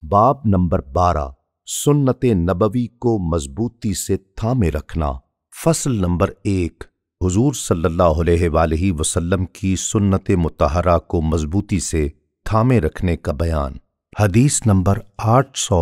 باب نمبر 12 سنت نبوی کو مضبوطی سے تھامے رکھنا۔ فصل نمبر 1 حضور صلی اللہ علیہ وآلہ وسلم کی سنت مطہرہ کو مضبوطی سے تھامے رکھنے کا بیان۔ حدیث نمبر 800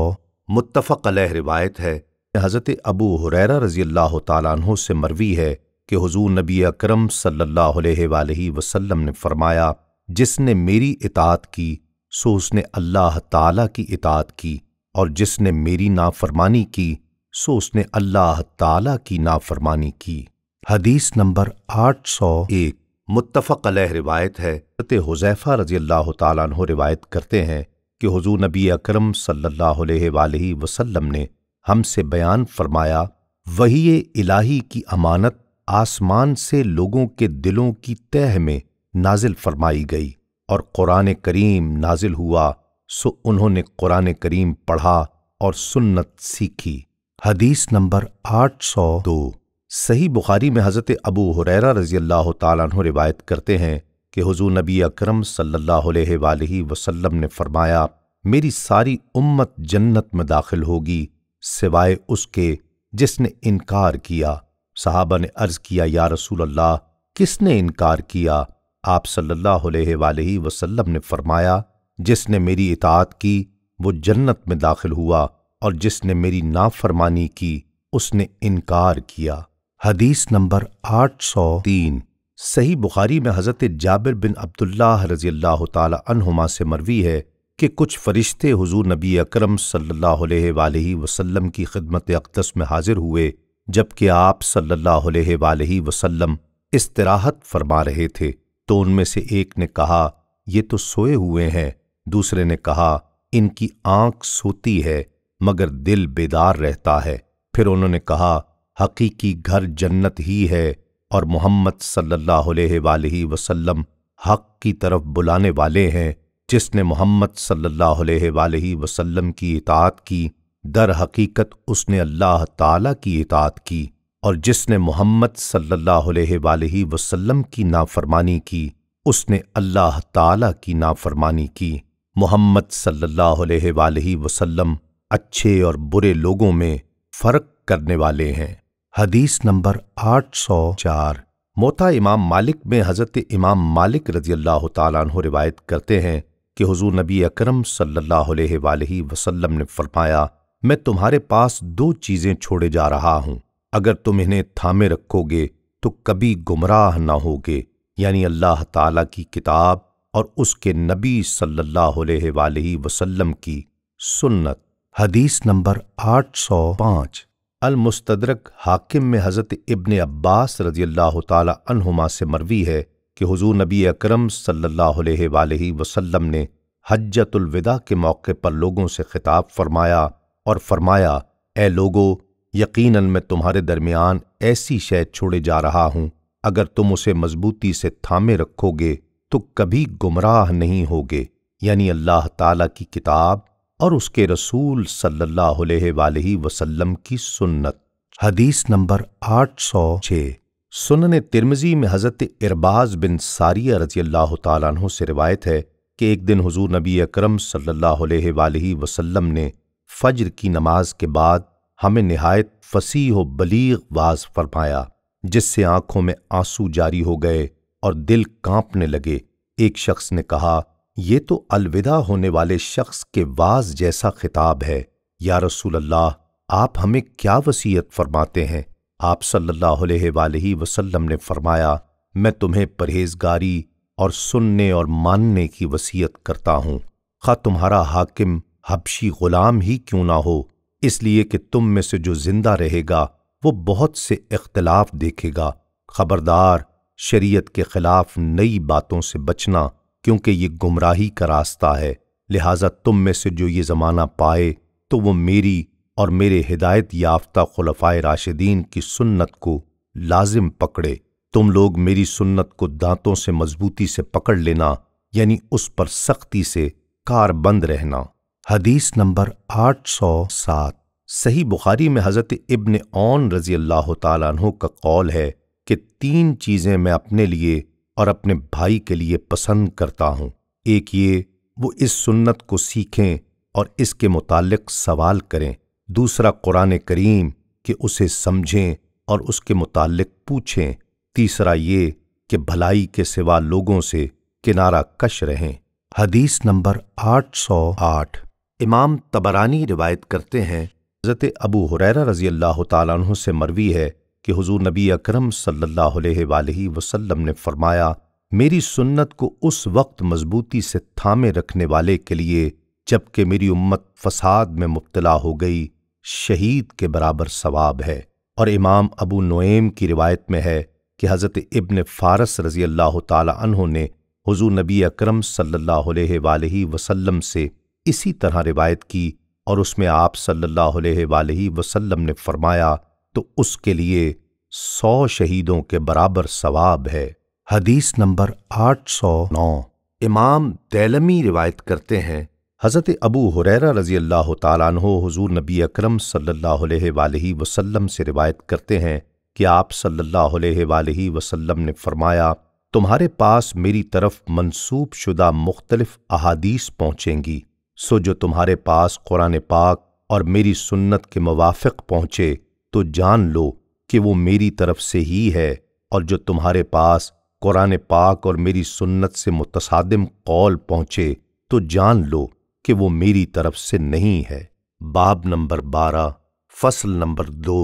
متفق علیہ روایت ہے، حضرت ابو ہریرہ رضی اللہ تعالیٰ عنہ سے مروی ہے کہ حضور نبی اکرم صلی اللہ علیہ وآلہ وسلم نے فرمایا، جس نے میری اطاعت کی سو اس نے اللہ تعالیٰ کی اطاعت کی، اور جس نے میری نافرمانی کی سو اس نے اللہ تعالیٰ کی نافرمانی کی۔ حدیث نمبر 801 متفق علیہ روایت ہے، حضرت حذیفہ رضی اللہ تعالیٰ عنہ روایت کرتے ہیں کہ حضور نبی اکرم صلی اللہ علیہ وآلہ وسلم نے ہم سے بیان فرمایا، وحی الہی کی امانت آسمان سے لوگوں کے دلوں کی تہ میں نازل فرمائی گئی، اور قرآن کریم نازل ہوا سو انہوں نے قرآن کریم پڑھا اور سنت سیکھی۔ حدیث نمبر 802 صحیح بخاری میں حضرت ابو ہریرہ رضی اللہ تعالیٰ عنہ روایت کرتے ہیں کہ حضور نبی اکرم صلی اللہ علیہ وآلہ وسلم نے فرمایا، میری ساری امت جنت میں داخل ہوگی سوائے اس کے جس نے انکار کیا۔ صحابہ نے عرض کیا، یا رسول اللہ، کس نے انکار کیا؟ آپ صلی اللہ علیہ وآلہ وسلم نے فرمایا، جس نے میری اطاعت کی وہ جنت میں داخل ہوا، اور جس نے میری نافرمانی کی اس نے انکار کیا۔ حدیث نمبر 803 صحیح بخاری میں حضرت جابر بن عبداللہ رضی اللہ تعالی عنہما سے مروی ہے کہ کچھ فرشتے حضور نبی اکرم صلی اللہ علیہ وآلہ وسلم کی خدمت اقدس میں حاضر ہوئے جبکہ آپ صلی اللہ علیہ وآلہ وسلم استراحت فرما رہے تھے، تو ان میں سے ایک نے کہا، یہ تو سوئے ہوئے ہیں۔ دوسرے نے کہا، ان کی آنکھ سوتی ہے مگر دل بیدار رہتا ہے۔ پھر انہوں نے کہا، حقیقی گھر جنت ہی ہے، اور محمد صلی اللہ علیہ وآلہ وسلم حق کی طرف بلانے والے ہیں۔ جس نے محمد صلی اللہ علیہ وآلہ وسلم کی اطاعت کی در حقیقت اس نے اللہ تعالیٰ کی اطاعت کی، اور جس نے محمد صلی اللہ علیہ وآلہ وسلم کی نافرمانی کی اس نے اللہ تعالیٰ کی نافرمانی کی۔ محمد صلی اللہ علیہ وآلہ وسلم اچھے اور برے لوگوں میں فرق کرنے والے ہیں۔ حدیث نمبر 804 موطا امام مالک میں حضرت امام مالک رضی اللہ تعالیٰ عنہ روایت کرتے ہیں کہ حضور نبی اکرم صلی اللہ علیہ وآلہ وسلم نے فرمایا، میں تمہارے پاس 2 چیزیں چھوڑے جا رہا ہوں، اگر تم انہیں تھامے رکھو گے تو کبھی گمراہ نہ ہوگے، یعنی اللہ تعالیٰ کی کتاب اور اس کے نبی صلی اللہ علیہ وآلہ وسلم کی سنت۔ حدیث نمبر 805 المستدرک حاکم میں حضرت ابن عباس رضی اللہ تعالی عنہما سے مروی ہے کہ حضور نبی اکرم صلی اللہ علیہ وآلہ وسلم نے حجۃ الوداع کے موقع پر لوگوں سے خطاب فرمایا اور فرمایا، اے لوگو، یقیناً میں تمہارے درمیان ایسی شے چھوڑے جا رہا ہوں، اگر تم اسے مضبوطی سے تھامے رکھو گے تو کبھی گمراہ نہیں ہوگے، یعنی اللہ تعالیٰ کی کتاب اور اس کے رسول صلی اللہ علیہ وآلہ وسلم کی سنت۔ حدیث نمبر 806 سنن ترمذی میں حضرت ارباز بن ساریہ رضی اللہ تعالیٰ عنہ سے روایت ہے کہ ایک دن حضور نبی اکرم صلی اللہ علیہ وآلہ وسلم نے فجر کی نماز کے بعد ہمیں نہایت فصیح و بلیغ واعظ فرمایا، جس سے آنکھوں میں آنسو جاری ہو گئے اور دل کانپنے لگے۔ ایک شخص نے کہا، یہ تو الوداع ہونے والے شخص کے واعظ جیسا خطاب ہے، یا رسول اللہ، آپ ہمیں کیا وصیت فرماتے ہیں؟ آپ صلی اللہ علیہ وآلہ وسلم نے فرمایا، میں تمہیں پرہیزگاری اور سننے اور ماننے کی وصیت کرتا ہوں، خواہ تمہارا حاکم حبشی غلام ہی کیوں نہ ہو، اس لیے کہ تم میں سے جو زندہ رہے گا وہ بہت سے اختلاف دیکھے گا۔ خبردار، شریعت کے خلاف نئی باتوں سے بچنا، کیونکہ یہ گمراہی کا راستہ ہے۔ لہٰذا تم میں سے جو یہ زمانہ پائے تو وہ میری اور میرے ہدایت یافتہ خلفائے راشدین کی سنت کو لازم پکڑے۔ تم لوگ میری سنت کو دانتوں سے مضبوطی سے پکڑ لینا، یعنی اس پر سختی سے کار بند رہنا۔ حدیث نمبر 807 صحیح بخاری میں حضرت ابن عون رضی اللہ تعالیٰ عنہ کا قول ہے کہ 3 چیزیں میں اپنے لیے اور اپنے بھائی کے لیے پسند کرتا ہوں۔ ایک یہ، وہ اس سنت کو سیکھیں اور اس کے متعلق سوال کریں، دوسرا قرآن کریم کہ اسے سمجھیں اور اس کے متعلق پوچھیں، تیسرا یہ کہ بھلائی کے سوا لوگوں سے کنارہ کش رہیں۔ حدیث نمبر 808 امام طبرانی روایت کرتے ہیں، حضرت ابو ہریرہ رضی اللہ تعالیٰ عنہ سے مروی ہے کہ حضور نبی اکرم صلی اللہ علیہ وآلہ وسلم نے فرمایا، میری سنت کو اس وقت مضبوطی سے تھامے رکھنے والے کے لیے جبکہ میری امت فساد میں مبتلا ہو گئی شہید کے برابر ثواب ہے۔ اور امام ابو نعیم کی روایت میں ہے کہ حضرت ابن فارس رضی اللہ تعالی عنہ نے حضور نبی اکرم صلی اللہ علیہ وآلہ وسلم سے اسی طرح روایت کی، اور اس میں آپ صلی اللہ علیہ وآلہ وسلم نے فرمایا تو اس کے لیے 100 شہیدوں کے برابر ثواب ہے۔ حدیث نمبر 809 امام دیلمی روایت کرتے ہیں، حضرت ابو ہریرہ رضی اللہ تعالیٰ عنہ حضور نبی اکرم صلی اللہ علیہ وآلہ وسلم سے روایت کرتے ہیں کہ آپ صلی اللہ علیہ وآلہ وسلم نے فرمایا، تمہارے پاس میری طرف منسوب شدہ مختلف احادیث پہنچیں گی، سو جو تمہارے پاس قرآن پاک اور میری سنت کے موافق پہنچے تو جان لو کہ وہ میری طرف سے ہی ہے، اور جو تمہارے پاس قرآن پاک اور میری سنت سے متصادم قول پہنچے تو جان لو کہ وہ میری طرف سے نہیں ہے۔ باب نمبر 12 فصل نمبر 2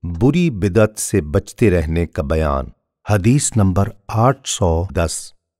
بری بدعت سے بچتے رہنے کا بیان۔ حدیث نمبر 810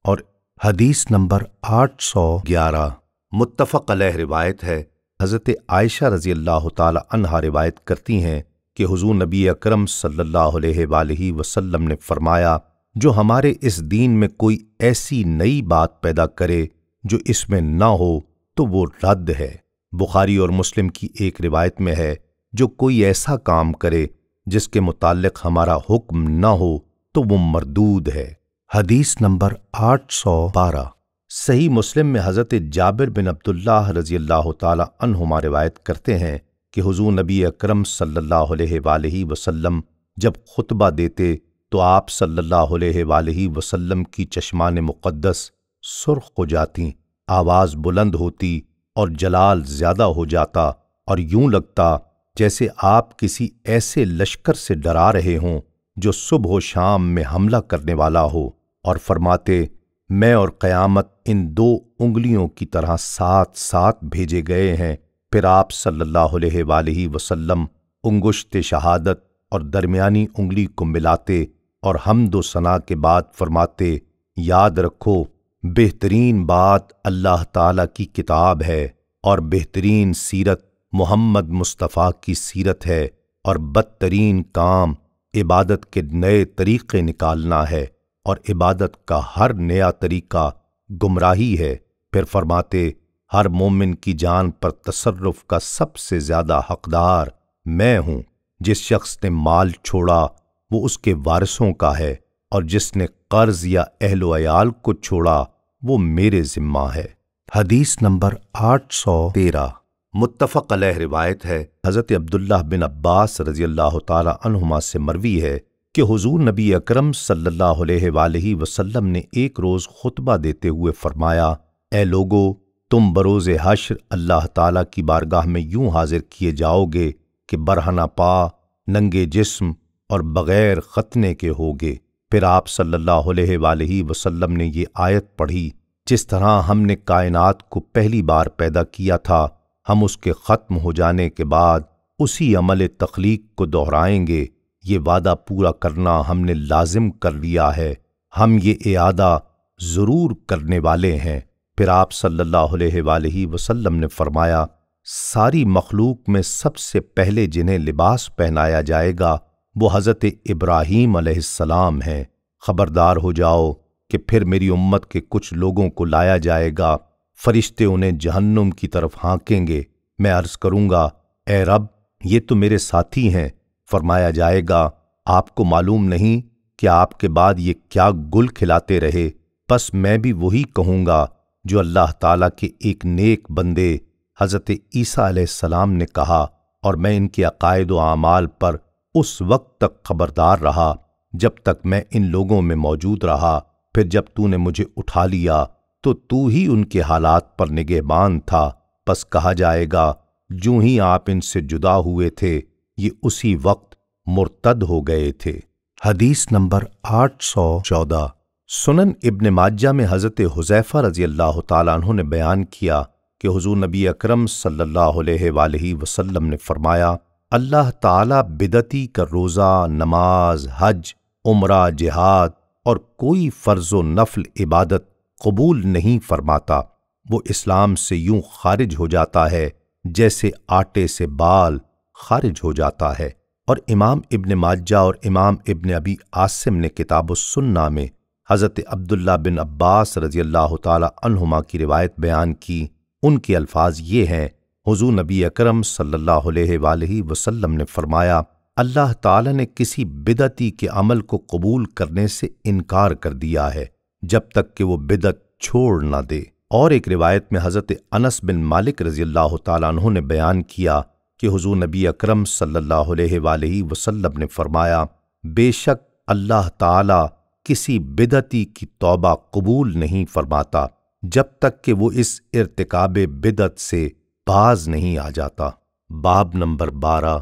اور حدیث نمبر 811 متفق علیہ روایت ہے، حضرت عائشہ رضی اللہ تعالی عنہا روایت کرتی ہیں کہ حضور نبی اکرم صلی اللہ علیہ وآلہ وسلم نے فرمایا، جو ہمارے اس دین میں کوئی ایسی نئی بات پیدا کرے جو اس میں نہ ہو تو وہ رد ہے۔ بخاری اور مسلم کی ایک روایت میں ہے، جو کوئی ایسا کام کرے جس کے متعلق ہمارا حکم نہ ہو تو وہ مردود ہے۔ حدیث نمبر 812 صحیح مسلم میں حضرت جابر بن عبداللہ رضی اللہ تعالی عنہما روایت کرتے ہیں کہ حضور نبی اکرم صلی اللہ علیہ وآلہ وسلم جب خطبہ دیتے تو آپ صلی اللہ علیہ وآلہ وسلم کی چشمان مقدس سرخ ہو جاتی، آواز بلند ہوتی اور جلال زیادہ ہو جاتا، اور یوں لگتا جیسے آپ کسی ایسے لشکر سے ڈرا رہے ہوں جو صبح و شام میں حملہ کرنے والا ہو، اور فرماتے، میں اور قیامت ان 2 انگلیوں کی طرح ساتھ ساتھ بھیجے گئے ہیں۔ پھر آپ صلی اللہ علیہ وآلہ وسلم انگشت شہادت اور درمیانی انگلی کو ملاتے اور حمد و ثنا کے بعد فرماتے، یاد رکھو بہترین بات اللہ تعالیٰ کی کتاب ہے، اور بہترین سیرت محمد مصطفیٰ کی سیرت ہے، اور بدترین کام عبادت کے نئے طریقے نکالنا ہے، اور عبادت کا ہر نیا طریقہ گمراہی ہے۔ پھر فرماتے، ہر مومن کی جان پر تصرف کا سب سے زیادہ حقدار میں ہوں، جس شخص نے مال چھوڑا وہ اس کے وارثوں کا ہے، اور جس نے قرض یا اہل و عیال کو چھوڑا وہ میرے ذمہ ہے۔ حدیث نمبر 813 متفق علیہ روایت ہے، حضرت عبداللہ بن عباس رضی اللہ تعالی عنہما سے مروی ہے کہ حضور نبی اکرم صلی اللہ علیہ وآلہ وسلم نے ایک روز خطبہ دیتے ہوئے فرمایا، اے لوگو، تم بروز حشر اللہ تعالیٰ کی بارگاہ میں یوں حاضر کیے جاؤ گے کہ برہنہ پا، ننگے جسم اور بغیر ختنے کے ہوگے۔ پھر آپ صلی اللہ علیہ وآلہ وسلم نے یہ آیت پڑھی، جس طرح ہم نے کائنات کو پہلی بار پیدا کیا تھا، ہم اس کے ختم ہو جانے کے بعد اسی عمل تخلیق کو دہرائیں گے۔ یہ وعدہ پورا کرنا ہم نے لازم کر لیا ہے، ہم یہ اعادہ ضرور کرنے والے ہیں۔ پھر آپ صلی اللہ علیہ وآلہ وسلم نے فرمایا، ساری مخلوق میں سب سے پہلے جنہیں لباس پہنایا جائے گا وہ حضرت ابراہیم علیہ السلام ہیں۔ خبردار ہو جاؤ کہ پھر میری امت کے کچھ لوگوں کو لایا جائے گا، فرشتے انہیں جہنم کی طرف ہانکیں گے، میں عرض کروں گا، اے رب، یہ تو میرے ساتھی ہیں۔ فرمایا جائے گا، آپ کو معلوم نہیں کہ آپ کے بعد یہ کیا گل کھلاتے رہے؟ بس میں بھی وہی کہوں گا جو اللہ تعالیٰ کے ایک نیک بندے حضرت عیسیٰ علیہ السلام نے کہا، اور میں ان کے عقائد و اعمال پر اس وقت تک خبردار رہا جب تک میں ان لوگوں میں موجود رہا، پھر جب تو نے مجھے اٹھا لیا تو تو ہی ان کے حالات پر نگہبان تھا، پس کہا جائے گا جوں ہی آپ ان سے جدا ہوئے تھے یہ اسی وقت مرتد ہو گئے تھے۔ حدیث نمبر 814۔ سنن ابن ماجہ میں حضرت حذیفہ رضی اللہ تعالیٰ عنہ نے بیان کیا کہ حضور نبی اکرم صلی اللہ علیہ وآلہ وسلم نے فرمایا، اللہ تعالیٰ بدعتی کا روزہ، نماز، حج، عمرہ، جہاد اور کوئی فرض و نفل عبادت قبول نہیں فرماتا۔ وہ اسلام سے یوں خارج ہو جاتا ہے جیسے آٹے سے بال خارج ہو جاتا ہے۔ اور امام ابن ماجہ اور امام ابن ابی عاصم نے کتاب السنہ میں حضرت عبداللہ بن عباس رضی اللہ تعالی عنہما کی روایت بیان کی۔ ان کے الفاظ یہ ہیں، حضور نبی اکرم صلی اللہ علیہ وآلہ وسلم نے فرمایا، اللہ تعالی نے کسی بدعتی کے عمل کو قبول کرنے سے انکار کر دیا ہے جب تک کہ وہ بدعت چھوڑ نہ دے۔ اور ایک روایت میں حضرت انس بن مالک رضی اللہ تعالیٰ عنہ نے بیان کیا کہ حضور نبی اکرم صلی اللہ علیہ وآلہ وسلم نے فرمایا، بے شک اللہ تعالی کسی بدعتی کی توبہ قبول نہیں فرماتا جب تک کہ وہ اس ارتکاب بدعت سے باز نہیں آ جاتا۔ باب نمبر 12،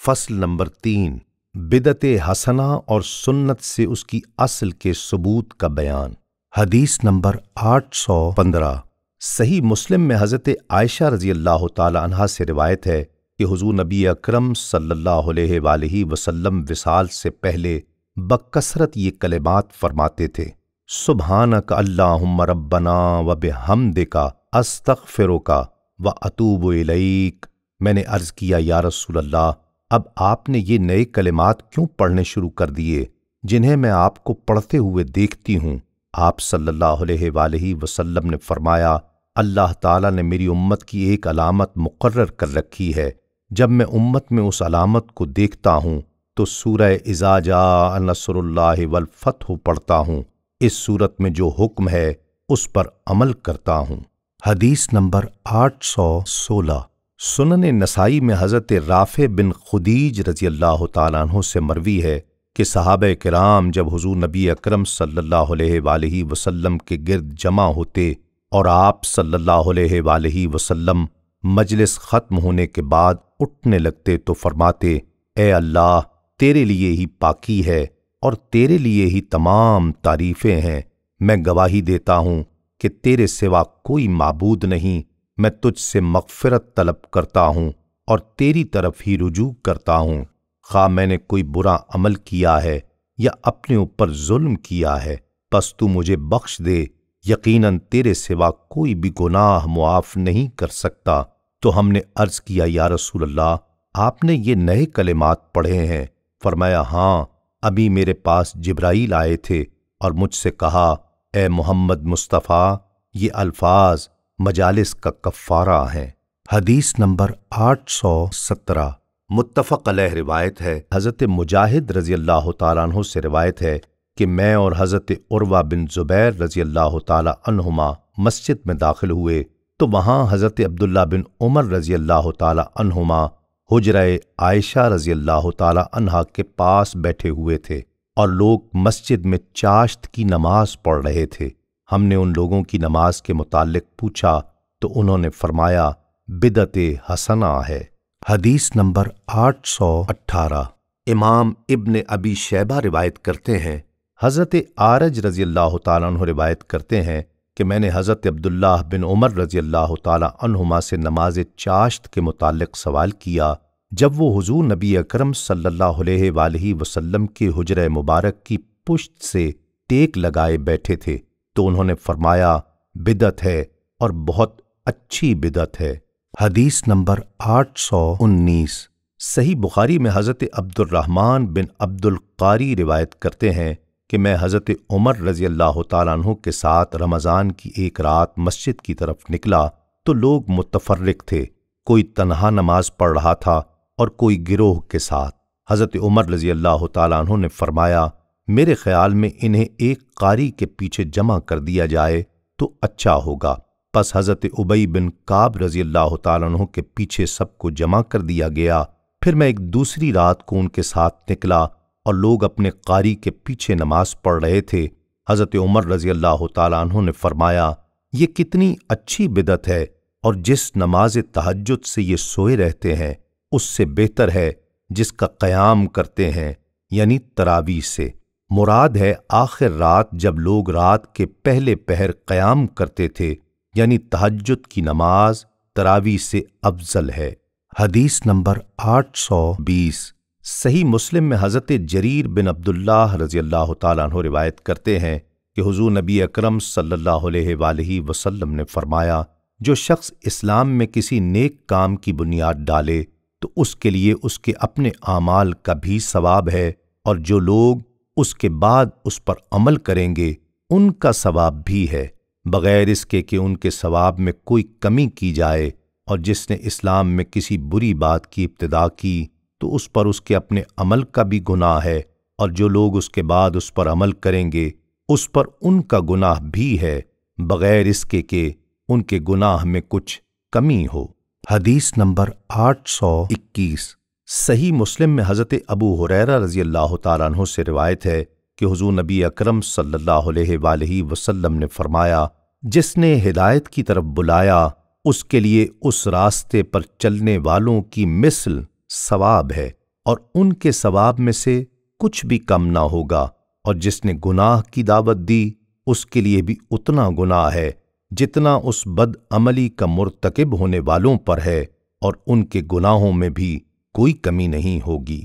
فصل نمبر 3، بدعت حسنہ اور سنت سے اس کی اصل کے ثبوت کا بیان۔ حدیث نمبر 815۔ صحیح مسلم میں حضرت عائشہ رضی اللہ تعالی عنہا سے روایت ہے کہ حضور نبی اکرم صلی اللہ علیہ وآلہ وسلم وصال سے پہلے بکثرت یہ کلمات فرماتے تھے، سبحانک اللہم ربنا وبحمدک استغفرک واتوب الیک۔ میں نے عرض کیا، یا رسول اللہ، اب آپ نے یہ نئے کلمات کیوں پڑھنے شروع کر دیے جنہیں میں آپ کو پڑھتے ہوئے دیکھتی ہوں؟ آپ صلی اللہ علیہ وآلہ وسلم نے فرمایا، اللہ تعالیٰ نے میری امت کی ایک علامت مقرر کر رکھی ہے، جب میں امت میں اس علامت کو دیکھتا ہوں تو سورہ اذا جاء نصر اللہ والفتح پڑھتا ہوں، اس صورت میں جو حکم ہے اس پر عمل کرتا ہوں۔ حدیث نمبر 816۔ سنن نسائی میں حضرت رافع بن خدیج رضی اللہ تعالیٰ عنہ سے مروی ہے کہ صحابہ کرام جب حضور نبی اکرم صلی اللہ علیہ وآلہ وسلم کے گرد جمع ہوتے اور آپ صلی اللہ علیہ وآلہ وسلم مجلس ختم ہونے کے بعد اٹھنے لگتے تو فرماتے، اے اللہ، تیرے لیے ہی پاکی ہے اور تیرے لیے ہی تمام تعریفیں ہیں۔ میں گواہی دیتا ہوں کہ تیرے سوا کوئی معبود نہیں، میں تجھ سے مغفرت طلب کرتا ہوں اور تیری طرف ہی رجوع کرتا ہوں، خواہ میں نے کوئی برا عمل کیا ہے یا اپنے اوپر ظلم کیا ہے، پس تو مجھے بخش دے، یقیناً تیرے سوا کوئی بھی گناہ معاف نہیں کر سکتا۔ تو ہم نے عرض کیا، یا رسول اللہ، آپ نے یہ نئے کلمات پڑھے ہیں؟ فرمایا، ہاں، ابھی میرے پاس جبرائیل آئے تھے اور مجھ سے کہا، اے محمد مصطفیٰ، یہ الفاظ مجالس کا کفارہ ہیں۔ حدیث نمبر 817۔ متفق علیہ روایت ہے، حضرت مجاہد رضی اللہ تعالیٰ عنہ سے روایت ہے کہ میں اور حضرت عروہ بن زبیر رضی اللہ تعالیٰ عنہما مسجد میں داخل ہوئے تو وہاں حضرت عبداللہ بن عمر رضی اللہ تعالیٰ عنہما حجرہ عائشہ رضی اللہ تعالیٰ عنہا کے پاس بیٹھے ہوئے تھے اور لوگ مسجد میں چاشت کی نماز پڑھ رہے تھے۔ ہم نے ان لوگوں کی نماز کے متعلق پوچھا تو انہوں نے فرمایا، بدعت حسنہ ہے۔ حدیث نمبر 818۔ امام ابن ابی شیبہ روایت کرتے ہیں، حضرت عارج رضی اللہ تعالیٰ عنہ روایت کرتے ہیں کہ میں نے حضرت عبداللہ بن عمر رضی اللہ تعالیٰ عنہما سے نماز چاشت کے متعلق سوال کیا جب وہ حضور نبی اکرم صلی اللہ علیہ وآلہ وسلم کے حجرہ مبارک کی پشت سے ٹیک لگائے بیٹھے تھے تو انہوں نے فرمایا، بدعت ہے اور بہت اچھی بدعت ہے۔ حدیث نمبر 819۔ صحیح بخاری میں حضرت عبد الرحمن بن عبد القاری روایت کرتے ہیں کہ میں حضرت عمر رضی اللہ تعالیٰ عنہ کے ساتھ رمضان کی ایک رات مسجد کی طرف نکلا تو لوگ متفرق تھے، کوئی تنہا نماز پڑھ رہا تھا اور کوئی گروہ کے ساتھ۔ حضرت عمر رضی اللہ تعالیٰ عنہ نے فرمایا، میرے خیال میں انہیں ایک قاری کے پیچھے جمع کر دیا جائے تو اچھا ہوگا۔ پس حضرت ابی بن کعب رضی اللہ تعالیٰ عنہ کے پیچھے سب کو جمع کر دیا گیا۔ پھر میں ایک دوسری رات کو ان کے ساتھ نکلا اور لوگ اپنے قاری کے پیچھے نماز پڑھ رہے تھے۔ حضرت عمر رضی اللہ تعالیٰ عنہ نے فرمایا، یہ کتنی اچھی بدعت ہے اور جس نماز تہجد سے یہ سوئے رہتے ہیں اس سے بہتر ہے جس کا قیام کرتے ہیں، یعنی تراویح سے۔ مراد ہے آخر رات جب لوگ رات کے پہلے پہر قیام کرتے تھے، یعنی تہجد کی نماز تراویح سے افضل ہے۔ حدیث نمبر 820 صحیح مسلم میں حضرت جریر بن عبداللہ رضی اللہ تعالیٰ عنہ روایت کرتے ہیں کہ حضور نبی اکرم صلی اللہ علیہ وآلہ وسلم نے فرمایا، جو شخص اسلام میں کسی نیک کام کی بنیاد ڈالے تو اس کے لیے اس کے اپنے اعمال کا بھی ثواب ہے، اور جو لوگ اس کے بعد اس پر عمل کریں گے ان کا ثواب بھی ہے، بغیر اس کے کہ ان کے ثواب میں کوئی کمی کی جائے۔ اور جس نے اسلام میں کسی بری بات کی ابتدا کی تو اس پر اس کے اپنے عمل کا بھی گناہ ہے، اور جو لوگ اس کے بعد اس پر عمل کریں گے اس پر ان کا گناہ بھی ہے، بغیر اس کے کہ ان کے گناہ میں کچھ کمی ہو۔ حدیث نمبر 821 صحیح مسلم میں حضرت ابو ہریرہ رضی اللہ تعالیٰ عنہ سے روایت ہے کہ حضور نبی اکرم صلی اللہ علیہ وآلہ وسلم نے فرمایا، جس نے ہدایت کی طرف بلایا اس کے لیے اس راستے پر چلنے والوں کی مثل ثواب ہے، اور ان کے ثواب میں سے کچھ بھی کم نہ ہوگا، اور جس نے گناہ کی دعوت دی اس کے لیے بھی اتنا گناہ ہے جتنا اس بد عملی کا مرتکب ہونے والوں پر ہے، اور ان کے گناہوں میں بھی کوئی کمی نہیں ہوگی۔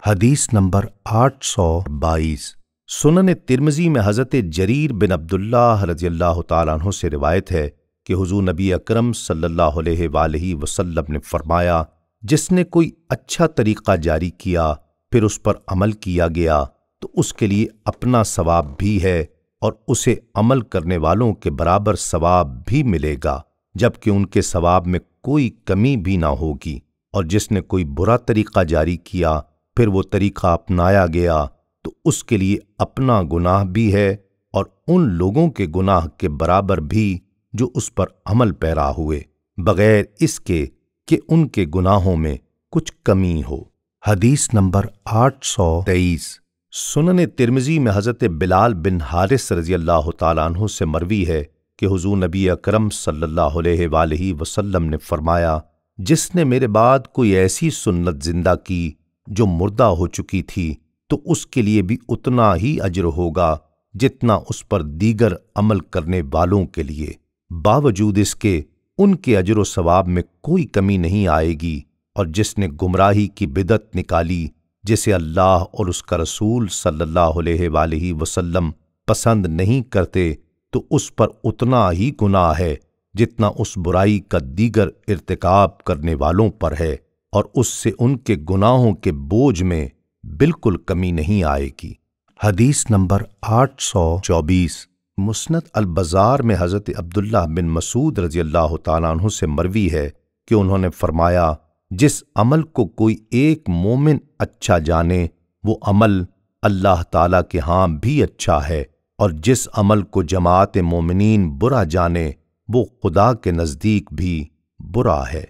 حدیث نمبر 822 سنن ترمذی میں حضرت جریر بن عبداللہ رضی اللہ تعالیٰ عنہ سے روایت ہے کہ حضور نبی اکرم صلی اللہ علیہ وآلہ وسلم نے فرمایا، جس نے کوئی اچھا طریقہ جاری کیا پھر اس پر عمل کیا گیا تو اس کے لیے اپنا ثواب بھی ہے، اور اسے عمل کرنے والوں کے برابر ثواب بھی ملے گا، جبکہ ان کے ثواب میں کوئی کمی بھی نہ ہوگی۔ اور جس نے کوئی برا طریقہ جاری کیا پھر وہ طریقہ اپنایا گیا تو اس کے لیے اپنا گناہ بھی ہے، اور ان لوگوں کے گناہ کے برابر بھی جو اس پر عمل پیرا ہوئے، بغیر اس کے کہ ان کے گناہوں میں کچھ کمی ہو۔ حدیث نمبر 823 سنن ترمذی میں حضرت بلال بن حارث رضی اللہ تعالیٰ عنہ سے مروی ہے کہ حضور نبی اکرم صلی اللہ علیہ وآلہ وسلم نے فرمایا، جس نے میرے بعد کوئی ایسی سنت زندہ کی جو مردہ ہو چکی تھی تو اس کے لیے بھی اتنا ہی اجر ہوگا جتنا اس پر دیگر عمل کرنے والوں کے لیے، باوجود اس کے ان کے اجر و ثواب میں کوئی کمی نہیں آئے گی۔ اور جس نے گمراہی کی بدعت نکالی جسے اللہ اور اس کا رسول صلی اللہ علیہ وآلہ وسلم پسند نہیں کرتے تو اس پر اتنا ہی گناہ ہے جتنا اس برائی کا دیگر ارتکاب کرنے والوں پر ہے، اور اس سے ان کے گناہوں کے بوجھ میں بالکل کمی نہیں آئے گی۔ حدیث نمبر 824 مسند البزار میں حضرت عبداللہ بن مسعود رضی اللہ تعالیٰ عنہ سے مروی ہے کہ انہوں نے فرمایا، جس عمل کو کوئی ایک مومن اچھا جانے وہ عمل اللہ تعالیٰ کے ہاں بھی اچھا ہے، اور جس عمل کو جماعت مومنین برا جانے وہ خدا کے نزدیک بھی برا ہے۔